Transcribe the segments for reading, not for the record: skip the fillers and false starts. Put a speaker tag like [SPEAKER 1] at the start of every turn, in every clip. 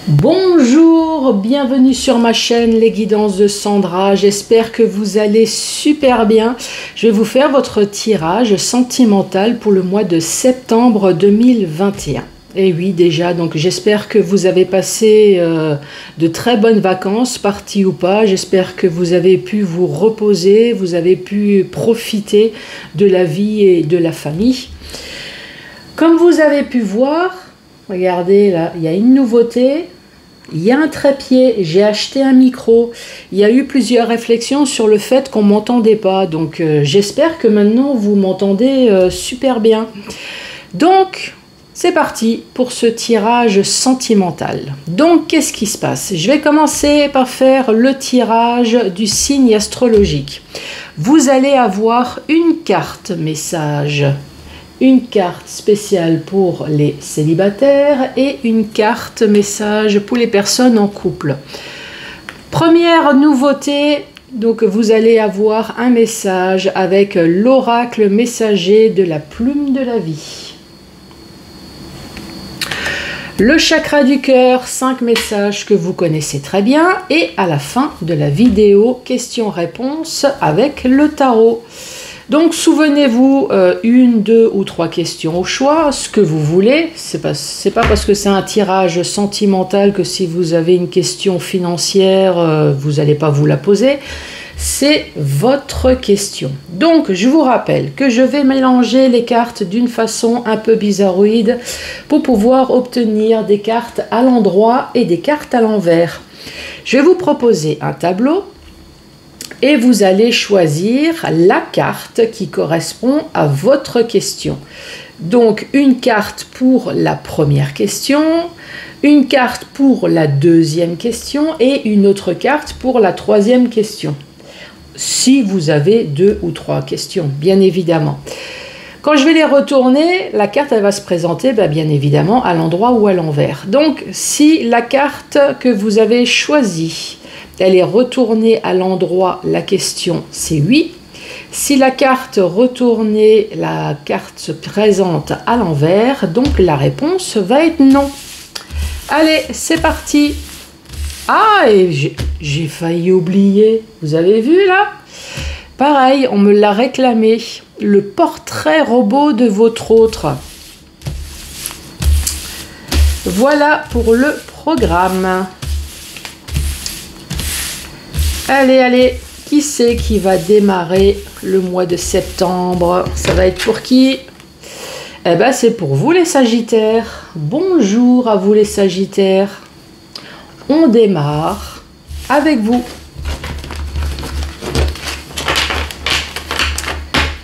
[SPEAKER 1] Bonjour, bienvenue sur ma chaîne Les Guidances de Sandra, j'espère que vous allez super bien. Je vais vous faire votre tirage sentimental pour le mois de septembre 2021. Et oui déjà, donc j'espère que vous avez passé de très bonnes vacances, parties ou pas. J'espère que vous avez pu vous reposer, vous avez pu profiter de la vie et de la famille. Comme vous avez pu voir, regardez là, il y a une nouveauté, il y a un trépied, j'ai acheté un micro. Il y a eu plusieurs réflexions sur le fait qu'on ne m'entendait pas. Donc j'espère que maintenant vous m'entendez super bien. Donc c'est parti pour ce tirage sentimental. Donc qu'est-ce qui se passe? Je vais commencer par faire le tirage du signe astrologique. Vous allez avoir une carte message. Une carte spéciale pour les célibataires et une carte message pour les personnes en couple. Première nouveauté, donc vous allez avoir un message avec l'oracle messager de la plume de la vie. Le chakra du cœur, 5 messages que vous connaissez très bien. Et à la fin de la vidéo, questions-réponses avec le tarot. Donc souvenez-vous, une, deux ou trois questions au choix, ce que vous voulez. C'est pas parce que c'est un tirage sentimental que si vous avez une question financière, vous n'allez pas vous la poser. C'est votre question. Donc je vous rappelle que je vais mélanger les cartes d'une façon un peu bizarroïde pour pouvoir obtenir des cartes à l'endroit et des cartes à l'envers. Je vais vous proposer un tableau. Et vous allez choisir la carte qui correspond à votre question. Donc une carte pour la première question, une carte pour la deuxième question et une autre carte pour la troisième question. Si vous avez 2 ou 3 questions, bien évidemment. Quand je vais les retourner, la carte elle va se présenter bien évidemment à l'endroit ou à l'envers. Donc si la carte que vous avez choisie, elle est retournée à l'endroit, la question c'est oui. Si la carte retournée, la carte se présente à l'envers, donc la réponse va être non. Allez, c'est parti. Ah, et j'ai failli oublier. Vous avez vu là? Pareil, on me l'a réclamé. Le portrait robot de votre autre. Voilà pour le programme. Allez, allez, qui c'est qui va démarrer le mois de septembre? Ça va être pour qui? Eh bien, c'est pour vous les Sagittaires. Bonjour à vous les Sagittaires. On démarre avec vous.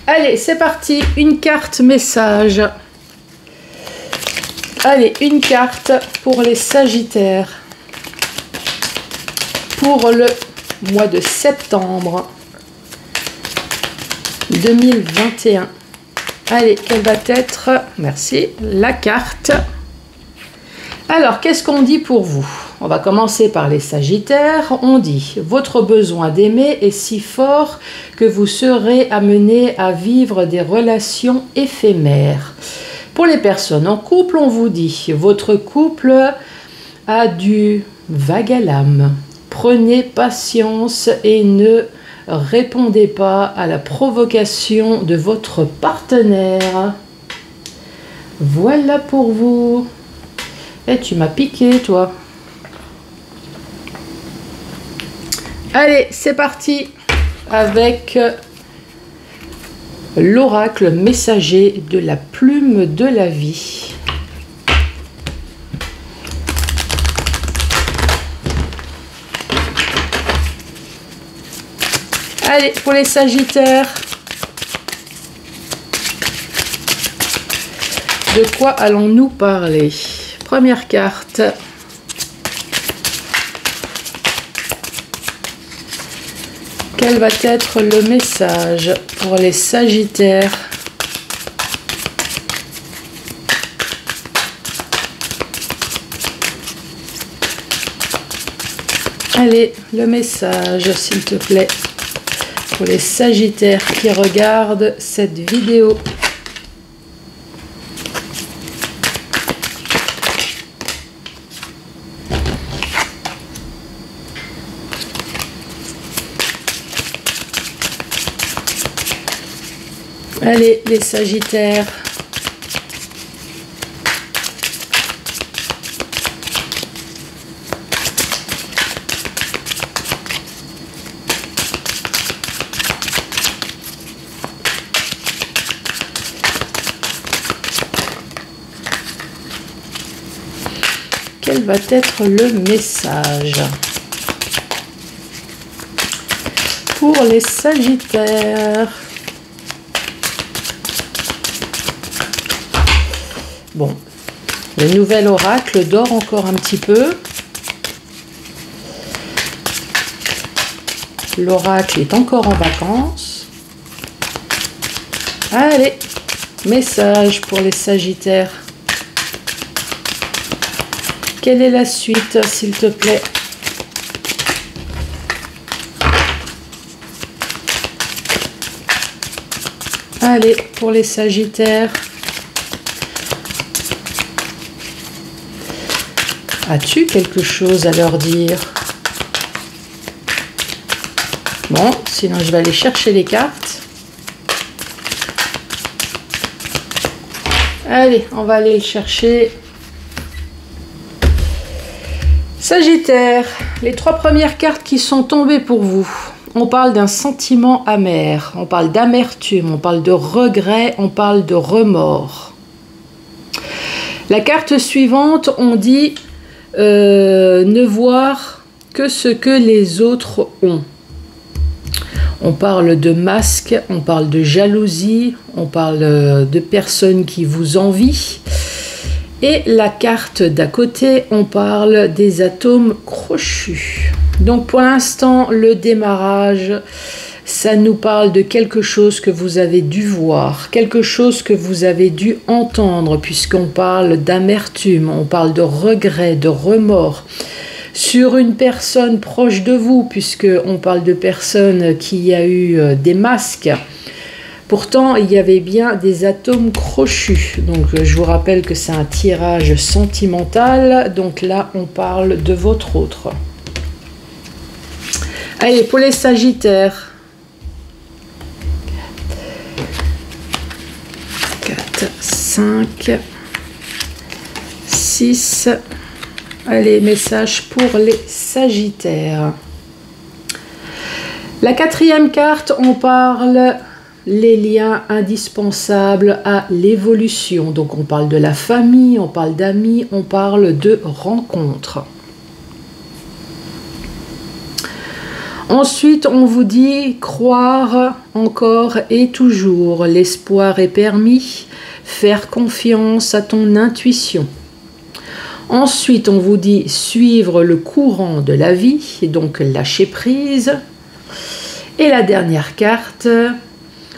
[SPEAKER 1] Allez, c'est parti. Une carte message. Allez, une carte pour les Sagittaires. Pour le mois de septembre 2021. Allez, quelle va être, merci, la carte. Alors, qu'est-ce qu'on dit pour vous? On va commencer par les Sagittaires. On dit, votre besoin d'aimer est si fort que vous serez amené à vivre des relations éphémères. Pour les personnes en couple, on vous dit, votre couple a du vague à l'âme. Prenez patience et ne répondez pas à la provocation de votre partenaire. Voilà pour vous. Et tu m'as piqué, toi. Allez, c'est parti avec l'oracle messager de la plume de la vie. Allez, pour les Sagittaires, de quoi allons-nous parler? Première carte. Quel va être le message pour les Sagittaires? Allez, le message, s'il te plaît. Pour les Sagittaires qui regardent cette vidéo. Allez, les Sagittaires. Quel va être le message pour les Sagittaires? Bon, le nouvel oracle dort encore un petit peu. L'oracle est encore en vacances. Allez, message pour les Sagittaires. Quelle est la suite, s'il te plaît? Allez, pour les Sagittaires. As-tu quelque chose à leur dire? Bon, sinon je vais aller chercher les cartes. Allez, on va aller le chercher. Sagittaire, les 3 premières cartes qui sont tombées pour vous. On parle d'un sentiment amer, on parle d'amertume, on parle de regret, on parle de remords. La carte suivante, on dit ne voir que ce que les autres ont. On parle de masque, on parle de jalousie, on parle de personnes qui vous envient. Et la carte d'à côté, on parle des atomes crochus. Donc pour l'instant, le démarrage, ça nous parle de quelque chose que vous avez dû voir, quelque chose que vous avez dû entendre, puisqu'on parle d'amertume, on parle de regret, de remords, sur une personne proche de vous, puisqu'on parle de personnes qui a eu des masques. Pourtant, il y avait bien des atomes crochus. Donc, je vous rappelle que c'est un tirage sentimental. Donc là, on parle de votre autre. Allez, pour les Sagittaires. 4, 5, 6. Allez, message pour les Sagittaires. La 4e carte, on parle les liens indispensables à l'évolution. Donc on parle de la famille, on parle d'amis, on parle de rencontres. Ensuite, on vous dit croire encore et toujours. L'espoir est permis. Faire confiance à ton intuition. Ensuite, on vous dit suivre le courant de la vie, et donc lâcher prise. Et la dernière carte,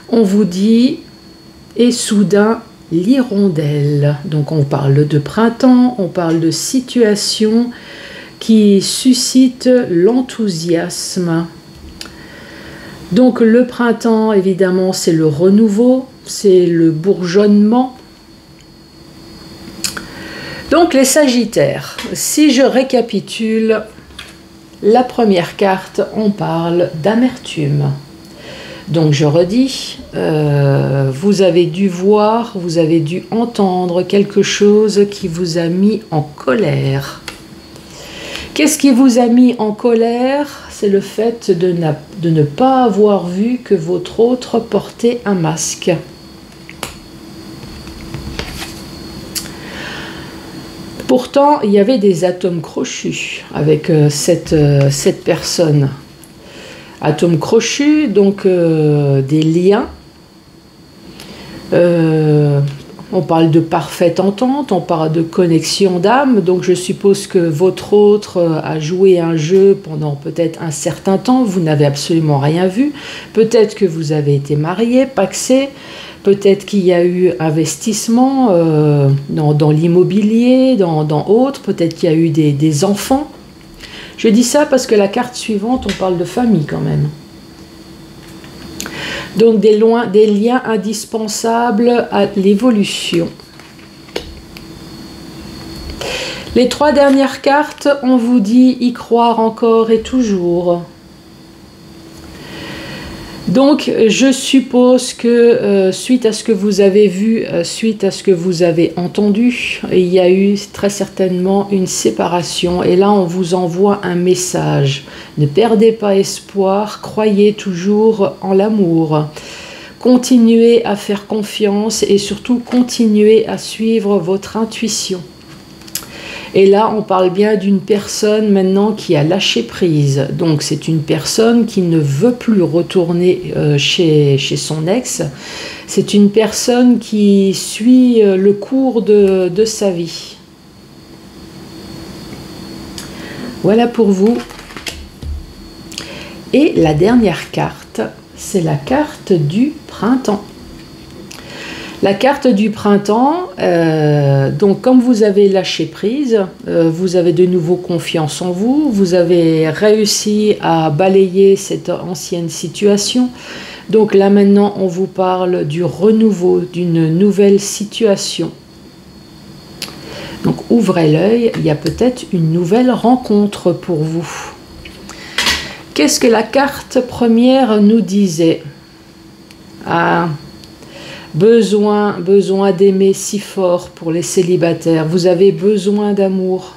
[SPEAKER 1] on vous dit et soudain l'hirondelle. Donc on parle de printemps, on parle de situation qui suscite l'enthousiasme. Donc le printemps, évidemment, c'est le renouveau, c'est le bourgeonnement. Donc les Sagittaires, si je récapitule, la première carte, on parle d'amertume. Donc je redis, vous avez dû voir, vous avez dû entendre quelque chose qui vous a mis en colère. Qu'est-ce qui vous a mis en colère? C'est le fait de ne pas avoir vu que votre autre portait un masque. Pourtant, il y avait des atomes crochus avec cette personne. Atomes crochus, donc des liens. On parle de parfaite entente, on parle de connexion d'âme. Donc je suppose que votre autre a joué un jeu pendant peut-être un certain temps. Vous n'avez absolument rien vu. Peut-être que vous avez été marié, pacsé. Peut-être qu'il y a eu investissement dans l'immobilier, dans autres. Peut-être qu'il y a eu des enfants. Je dis ça parce que la carte suivante, on parle de famille quand même. Donc des liens indispensables à l'évolution. Les 3 dernières cartes, on vous dit y croire encore et toujours. Donc, je suppose que suite à ce que vous avez vu, suite à ce que vous avez entendu, il y a eu très certainement une séparation. Et là, on vous envoie un message. Ne perdez pas espoir, croyez toujours en l'amour. Continuez à faire confiance et surtout continuez à suivre votre intuition. Et là, on parle bien d'une personne maintenant qui a lâché prise. Donc, c'est une personne qui ne veut plus retourner chez son ex. C'est une personne qui suit le cours de sa vie. Voilà pour vous. Et la dernière carte, c'est la carte du printemps. La carte du printemps, donc comme vous avez lâché prise, vous avez de nouveau confiance en vous, vous avez réussi à balayer cette ancienne situation. Donc là maintenant, on vous parle du renouveau, d'une nouvelle situation. Donc ouvrez l'œil, il y a peut-être une nouvelle rencontre pour vous. Qu'est-ce que la carte première nous disait? Besoin d'aimer si fort pour les célibataires. Vous avez besoin d'amour.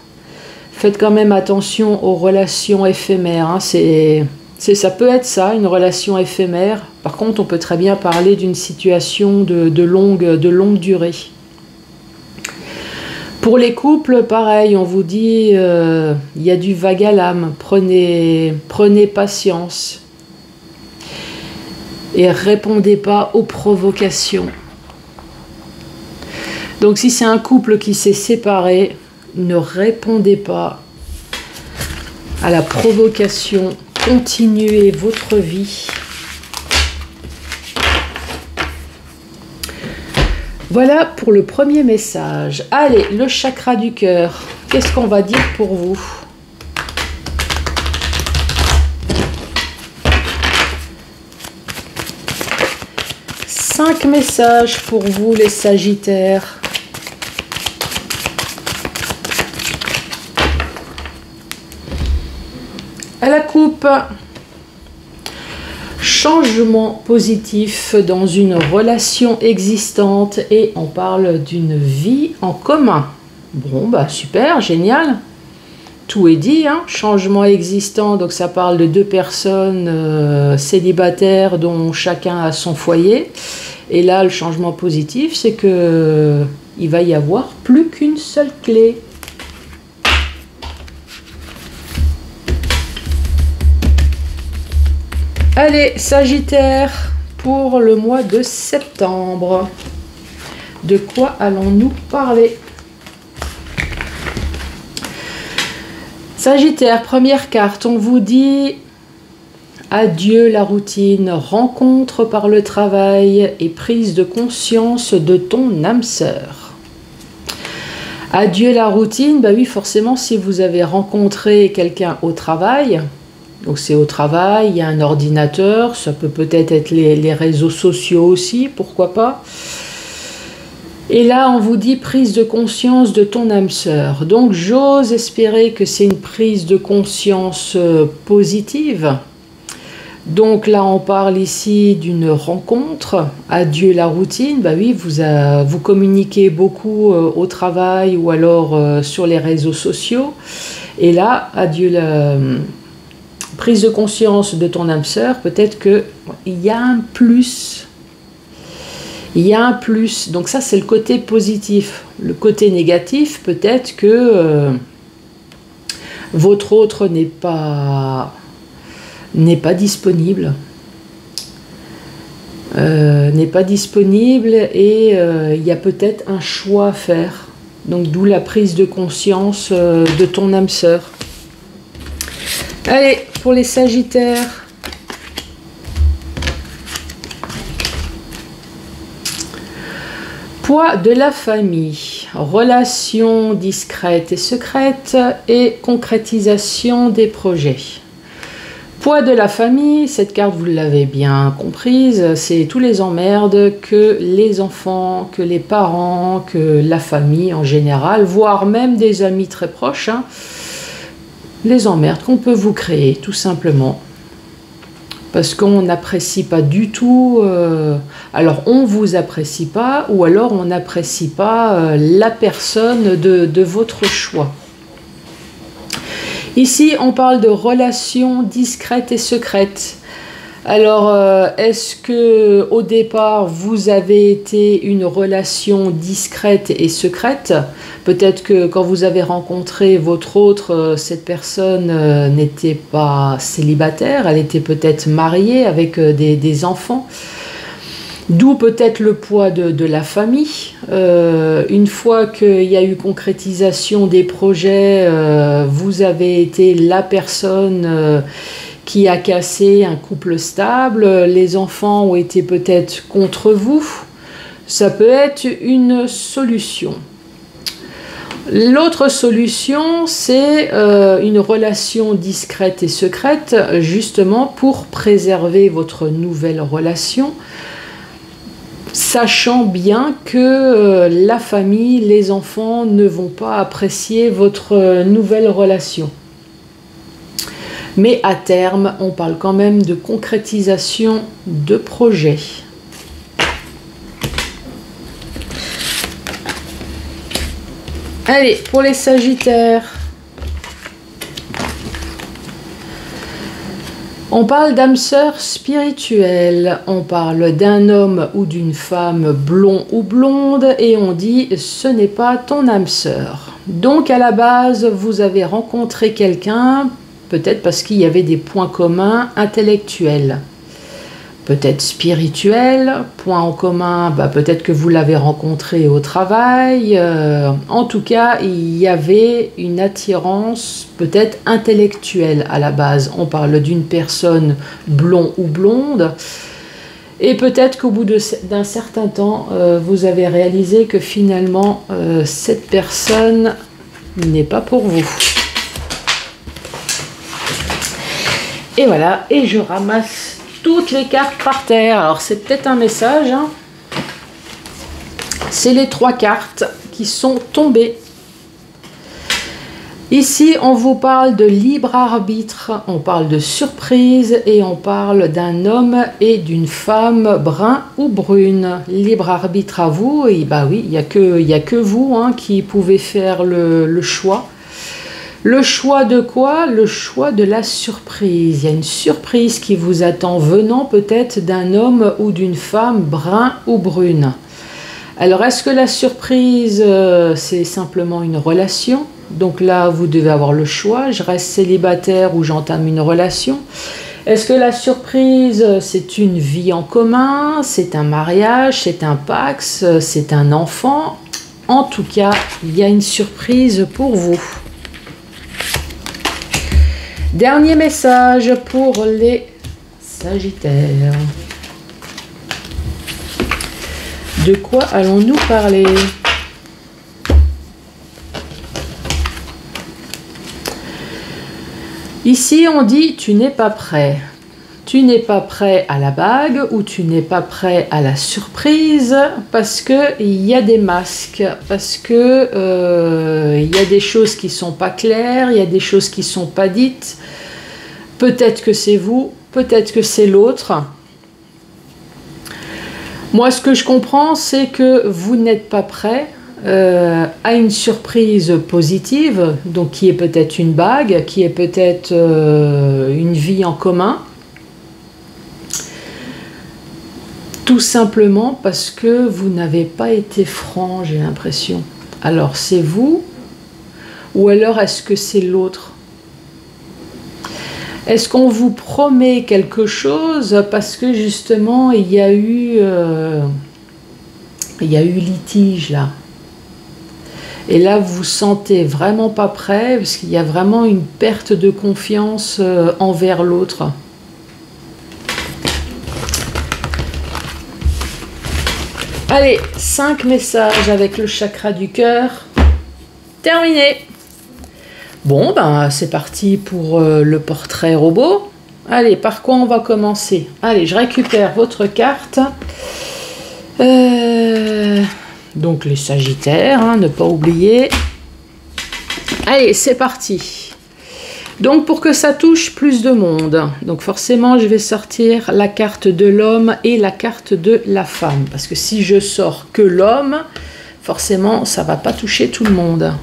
[SPEAKER 1] Faites quand même attention aux relations éphémères. Hein. Ça peut être ça, une relation éphémère. Par contre, on peut très bien parler d'une situation de longue durée. Pour les couples, pareil, on vous dit, il y a du vague à l'âme. Prenez patience. Et répondez pas aux provocations. Donc si c'est un couple qui s'est séparé, ne répondez pas à la provocation. Continuez votre vie. Voilà pour le premier message. Allez, le chakra du cœur. Qu'est-ce qu'on va dire pour vous ? Cinq messages pour vous les Sagittaires. À la coupe, changement positif dans une relation existante et on parle d'une vie en commun. Bon, bah super, génial. Tout est dit, hein. Changement existant, donc ça parle de deux personnes célibataires dont chacun a son foyer. Et là, le changement positif, c'est que il va y avoir plus qu'une seule clé. Allez, Sagittaire, pour le mois de septembre, de quoi allons-nous parler ? Sagittaire, première carte, on vous dit adieu la routine, rencontre par le travail et prise de conscience de ton âme sœur. Adieu la routine, bah oui, forcément, si vous avez rencontré quelqu'un au travail, donc c'est au travail, il y a un ordinateur, ça peut peut-être être les réseaux sociaux aussi, pourquoi pas. Et là, on vous dit prise de conscience de ton âme sœur. Donc, j'ose espérer que c'est une prise de conscience positive. Donc là, on parle ici d'une rencontre. Adieu la routine. Bah oui, vous communiquez beaucoup au travail ou alors sur les réseaux sociaux. Et là, adieu la prise de conscience de ton âme sœur. Peut-être qu'il y a un plus. Il y a un plus, donc ça c'est le côté positif. Le côté négatif, peut-être que votre autre n'est pas disponible. N'est pas disponible et il y a peut-être un choix à faire. Donc d'où la prise de conscience de ton âme sœur. Allez, pour les Sagittaires. Poids de la famille, relations discrètes et secrètes et concrétisation des projets. Poids de la famille, cette carte vous l'avez bien comprise, c'est tous les emmerdes que les enfants, que les parents, que la famille en général, voire même des amis très proches, hein, les emmerdes qu'on peut vous créer tout simplement. parce qu'on n'apprécie pas du tout, alors on vous apprécie pas, ou alors on n'apprécie pas la personne de votre choix. Ici, on parle de relations discrètes et secrètes. Alors, est-ce que au départ, vous avez été une relation discrète et secrète? Peut-être que quand vous avez rencontré votre autre, cette personne n'était pas célibataire, elle était peut-être mariée avec des enfants. D'où peut-être le poids de la famille. Une fois qu'il y a eu concrétisation des projets, vous avez été la personne qui a cassé un couple stable. Les enfants ont été peut-être contre vous. Ça peut être une solution. L'autre solution, c'est une relation discrète et secrète, justement pour préserver votre nouvelle relation, sachant bien que la famille, les enfants ne vont pas apprécier votre nouvelle relation. Mais à terme, on parle quand même de concrétisation de projet. Allez, pour les Sagittaires, on parle d'âme sœur spirituelle, on parle d'un homme ou d'une femme blond ou blonde et on dit ce n'est pas ton âme sœur. Donc à la base, vous avez rencontré quelqu'un, peut-être parce qu'il y avait des points communs intellectuels, peut-être spirituels, points en commun, peut-être que vous l'avez rencontré au travail. En tout cas, il y avait une attirance peut-être intellectuelle à la base. On parle d'une personne blond ou blonde. Et peut-être qu'au bout d'un certain temps, vous avez réalisé que finalement, cette personne n'est pas pour vous. Et voilà, et je ramasse toutes les cartes par terre. Alors c'est peut-être un message, hein. C'est les 3 cartes qui sont tombées. Ici, on vous parle de libre arbitre, on parle de surprise et on parle d'un homme et d'une femme brun ou brune. Libre arbitre à vous, et bah oui, il n'y a que vous hein, qui pouvez faire le choix. Le choix de quoi? Le choix de la surprise. Il y a une surprise qui vous attend venant peut-être d'un homme ou d'une femme brun ou brune. Alors, est-ce que la surprise, c'est simplement une relation? Donc là, vous devez avoir le choix. Je reste célibataire ou j'entame une relation. Est-ce que la surprise, c'est une vie en commun? C'est un mariage? C'est un pax? C'est un enfant? En tout cas, il y a une surprise pour vous. Dernier message pour les Sagittaires. De quoi allons-nous parler? Ici, on dit tu n'es pas prêt. Tu n'es pas prêt à la bague ou tu n'es pas prêt à la surprise parce qu'il y a des masques, parce que il y a des choses qui ne sont pas claires, il y a des choses qui ne sont pas dites. Peut-être que c'est vous, peut-être que c'est l'autre. Moi, ce que je comprends, c'est que vous n'êtes pas prêt à une surprise positive, donc qui est peut-être une bague, qui est peut-être une vie en commun. Tout simplement parce que vous n'avez pas été franc, j'ai l'impression. Alors, c'est vous ou alors est-ce que c'est l'autre? Est-ce qu'on vous promet quelque chose parce que justement il y a eu litige là? Et là, vous vous sentez vraiment pas prêt parce qu'il y a vraiment une perte de confiance envers l'autre. Allez, 5 messages avec le chakra du cœur. Terminé. Bon, ben c'est parti pour le portrait robot. Allez, par quoi on va commencer? Allez, je récupère votre carte. Donc les Sagittaires, hein, ne pas oublier. Allez, c'est parti. Donc pour que ça touche plus de monde, donc forcément je vais sortir la carte de l'homme et la carte de la femme. Parce que si je sors que l'homme, forcément ça ne va pas toucher tout le monde.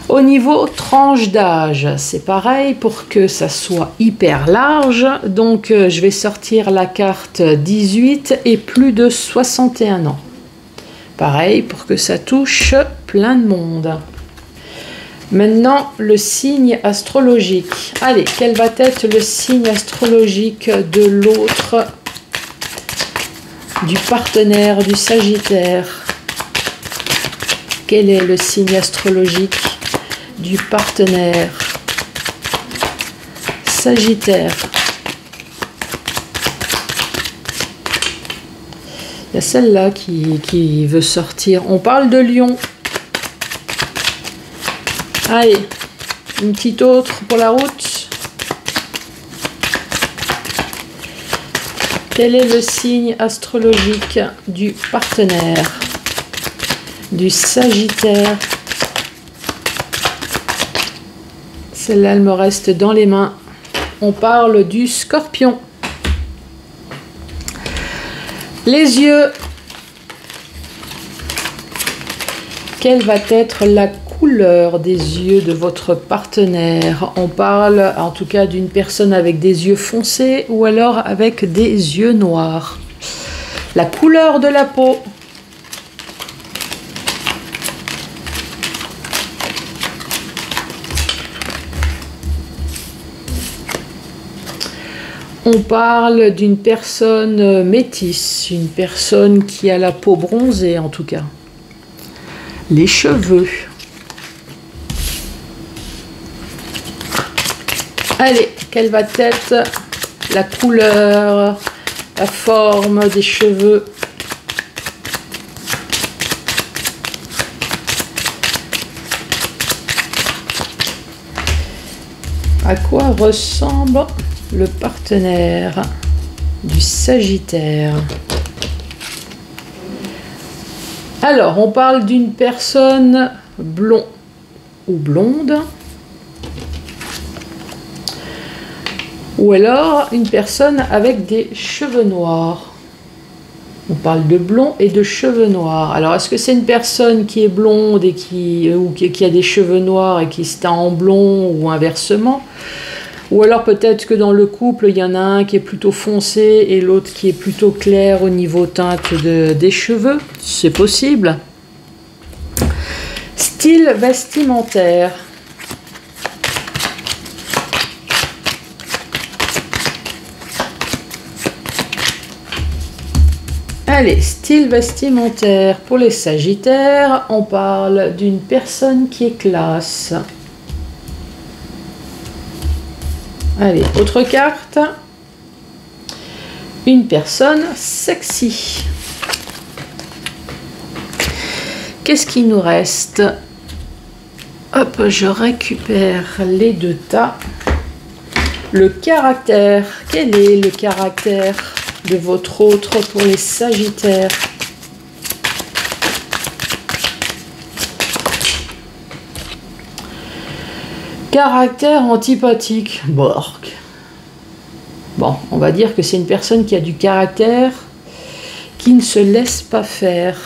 [SPEAKER 1] Au niveau tranche d'âge, c'est pareil pour que ça soit hyper large. Donc je vais sortir la carte 18 et plus de 61 ans. Pareil pour que ça touche plein de monde. Maintenant, le signe astrologique. Allez, quel va être le signe astrologique de l'autre, du partenaire, du Sagittaire? Quel est le signe astrologique du partenaire Sagittaire? Il y a celle-là qui veut sortir. On parle de Lion. Allez, une petite autre pour la route. Quel est le signe astrologique du partenaire du Sagittaire? Celle-là, elle me reste dans les mains. On parle du Scorpion. Les yeux. Quelle va être la couleur des yeux de votre partenaire? On parle en tout cas d'une personne avec des yeux foncés ou alors avec des yeux noirs. La couleur de la peau. On parle d'une personne métisse, une personne qui a la peau bronzée en tout cas. Les cheveux. Allez, quelle va être la couleur, la forme des cheveux? À quoi ressemble le partenaire du Sagittaire? Alors, on parle d'une personne blond ou blonde. Ou alors une personne avec des cheveux noirs. On parle de blond et de cheveux noirs. Alors, est-ce que c'est une personne qui est blonde et qui a des cheveux noirs et qui se teint en blond ou inversement? Ou alors peut-être que dans le couple, il y en a un qui est plutôt foncé et l'autre qui est plutôt clair au niveau teinte des cheveux. C'est possible. Style vestimentaire. Allez, style vestimentaire pour les Sagittaires, on parle d'une personne qui est classe. Allez, autre carte. Une personne sexy. Qu'est-ce qui nous reste? Hop, je récupère les deux tas. Le caractère. Quel est le caractère de votre autre pour les Sagittaires? Caractère antipathique. Bork. Bon, on va dire que c'est une personne qui a du caractère, qui ne se laisse pas faire.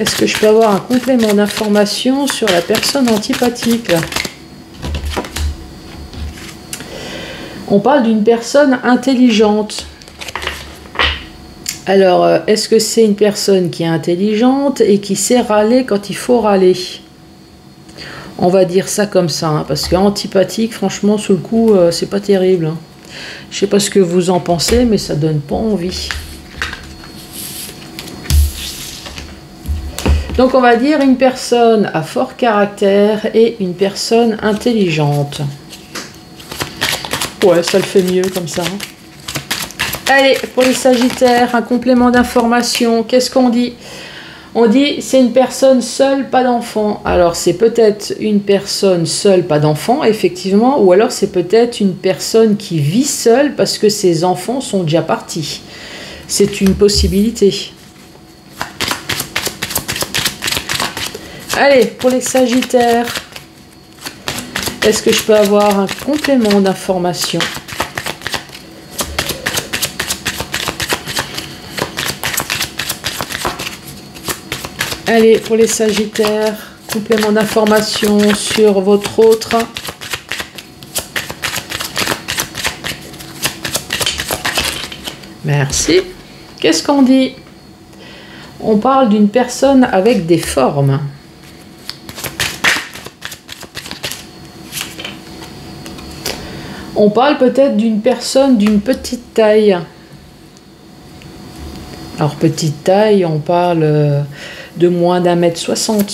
[SPEAKER 1] Est-ce que je peux avoir un complément d'information sur la personne antipathique? On parle d'une personne intelligente. Alors, est-ce que c'est une personne qui est intelligente et qui sait râler quand il faut râler? On va dire ça comme ça, hein, parce que antipathique, franchement, sous le coup, c'est pas terrible. Hein. Je sais pas ce que vous en pensez, mais ça donne pas envie. Donc, on va dire une personne à fort caractère et une personne intelligente. Ouais, ça le fait mieux comme ça. Hein. Allez, pour les Sagittaires, un complément d'information. Qu'est-ce qu'on dit? On dit c'est une personne seule, pas d'enfant. Alors c'est peut-être une personne seule, pas d'enfant, effectivement, ou alors c'est peut-être une personne qui vit seule parce que ses enfants sont déjà partis. C'est une possibilité. Allez, pour les Sagittaires, Est-ce que je peux avoir un complément d'information? Allez, pour les Sagittaires, complément d'information sur votre autre. Merci. Qu'est-ce qu'on dit? On parle d'une personne avec des formes. On parle peut-être d'une personne d'une petite taille. Alors petite taille, on parle de moins d'1,60 m.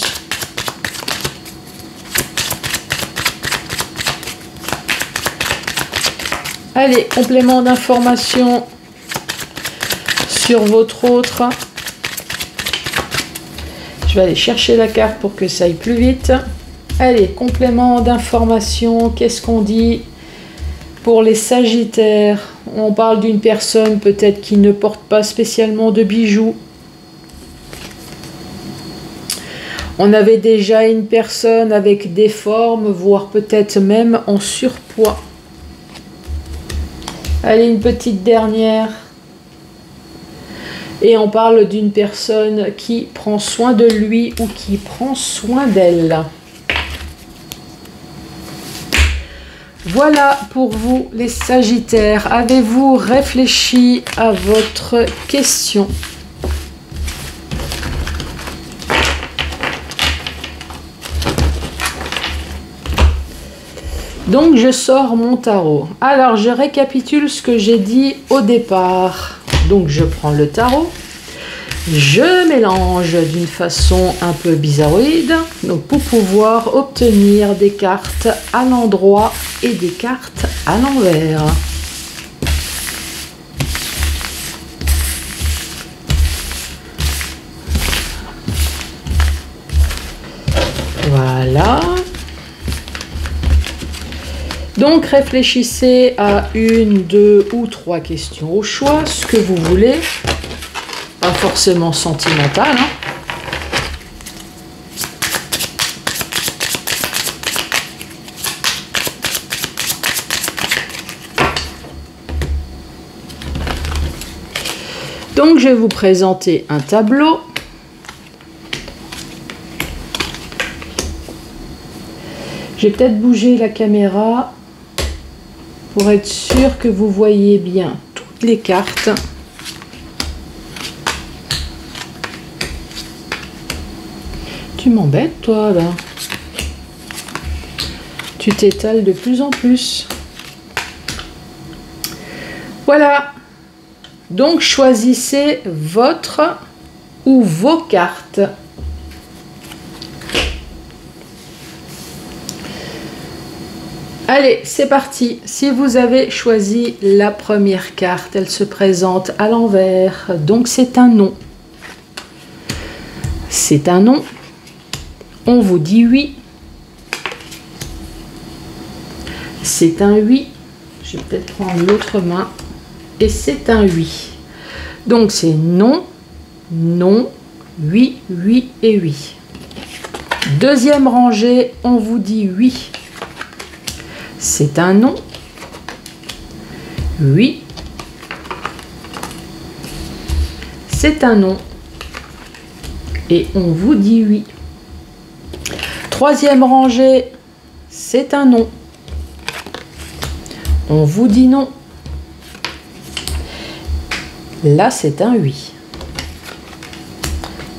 [SPEAKER 1] Allez, complément d'information sur votre autre. Je vais aller chercher la carte pour que ça aille plus vite. Allez, complément d'information, qu'est-ce qu'on dit pour les Sagittaires? On parle d'une personne peut-être qui ne porte pas spécialement de bijoux. On avait déjà une personne avec des formes, voire peut-être même en surpoids. Allez, une petite dernière. Et on parle d'une personne qui prend soin de lui ou qui prend soin d'elle. Voilà pour vous les Sagittaires. Avez-vous réfléchi à votre question? Donc je sors mon tarot. Alors je récapitule ce que j'ai dit au départ. Donc je prends le tarot. Je mélange d'une façon un peu bizarroïde, donc pour pouvoir obtenir des cartes à l'endroit et des cartes à l'envers. Voilà. Donc réfléchissez à une, deux ou trois questions au choix, ce que vous voulez. Pas forcément sentimental, hein. Donc je vais vous présenter un tableau. Je vais peut-être bouger la caméra pour être sûr que vous voyez bien toutes les cartes. Tu m'embêtes, toi, là. Tu t'étales de plus en plus. Voilà. Donc, choisissez votre ou vos cartes. Allez, c'est parti. Si vous avez choisi la première carte, elle se présente à l'envers. Donc, c'est un non. C'est un non. On vous dit oui. C'est un oui. Je vais peut-être prendre l'autre main. Et c'est un oui. Donc c'est non, non, oui, oui et oui. Deuxième rangée, on vous dit oui. C'est un non. Oui. C'est un non. Et on vous dit oui. Troisième rangée, c'est un non. On vous dit non. Là, c'est un oui.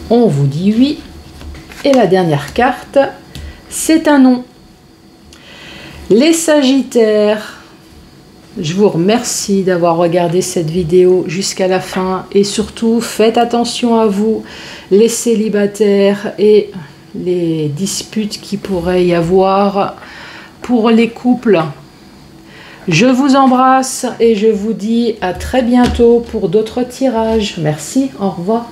[SPEAKER 1] On vous dit oui. Et la dernière carte, c'est un non. Les Sagittaires, je vous remercie d'avoir regardé cette vidéo jusqu'à la fin. Et surtout, faites attention à vous, les célibataires et les disputes qui pourraient y avoir pour les couples. Je vous embrasse et je vous dis à très bientôt pour d'autres tirages. Merci, au revoir.